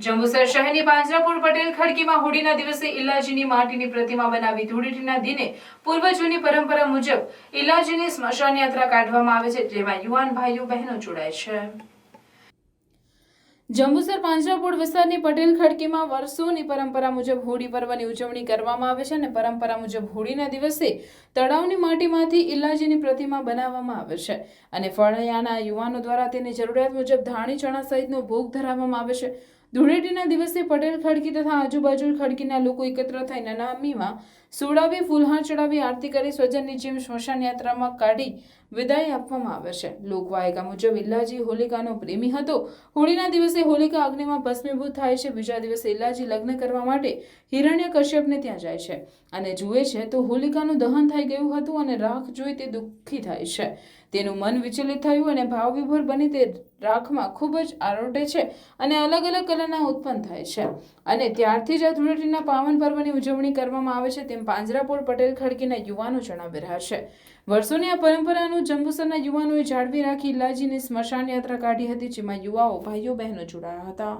જંબુસર શહેરની પાંજરાપોળ પટેલ ખડકીમાં હોળીના દિવસે ઇલ્લાજીની માટીની પ્રતિમા બનાવી ધૂળેટીના દિને પૂર્વજોની પરંપરા મુજબ ઇલ્લાજીની સ્મશાન યાત્રા કાઢવામાં આવે છે, જેમાં યુવાન ભાઈઓ બહેનો જોડાય છે। જંબુસર પાંજરાપોળ વિસ્તારની પટેલ ખડકીમાં વર્ષોની પરંપરા મુજબ હોળી પર્વની ઉજવણી કરવામાં આવે છે અને પરંપરા મુજબ હોળીના દિવસે તળાવની માટીમાંથી ઇલ્લાજીની પ્રતિમા બનાવવામાં આવે છે અને ફળિયાના યુવાનો દ્વારા તેની જરૂરિયાત મુજબ ધાણી ચણા સહિતનો ભોગ ધરાવવામાં આવે છે। ધૂળેટીના દિવસે પટેલ ખડકી તથા આજુબાજુ ખડકીના લોકો એકત્ર થઈને નમીમાં સુડાવી ફૂલહાર ચડાવી આરતી કરી સ્વજનની જેમ સ્મશાન યાત્રામાં કાઢી વિદાય આપવામાં આવે છે। લોકવાયકા મુજબ ઇલ્લાજી હોલિકાનો પ્રેમી હતો। હોળીના દિવસે હોલિકા અગ્નિમાં ભસ્મીભૂત થાય છે। બીજા દિવસે ઇલ્લાજી લગ્ન કરવા માટે હિરણ્યકશ્યપને ત્યાં જાય છે અને જુએ છે તો હોલિકાનું દહન થઈ ગયું હતું અને રાખ જોઈ તે દુઃખી થાય છે। તેનું મન વિચલિત થયું અને ભાવવિભોર બની તે રાખમાં ખૂબ જ આરોટે છે અને અલગ અલગ કલરના ઉત્પન્ન થાય છે અને ત્યારથી જ આ ધૂળેટીના પાવન પર્વની ઉજવણી કરવામાં આવે છે, તેમ પાંજરાપોળ પટેલ ખડકીના યુવાનો જણાવી રહ્યા છે। વર્ષોની આ પરંપરાનું જંબુસરના યુવાનોએ જાળવી રાખી ઇલ્લાજીની સ્મશાન યાત્રા કાઢી હતી, જેમાં યુવાઓ ભાઈઓ બહેનો જોડાયા હતા।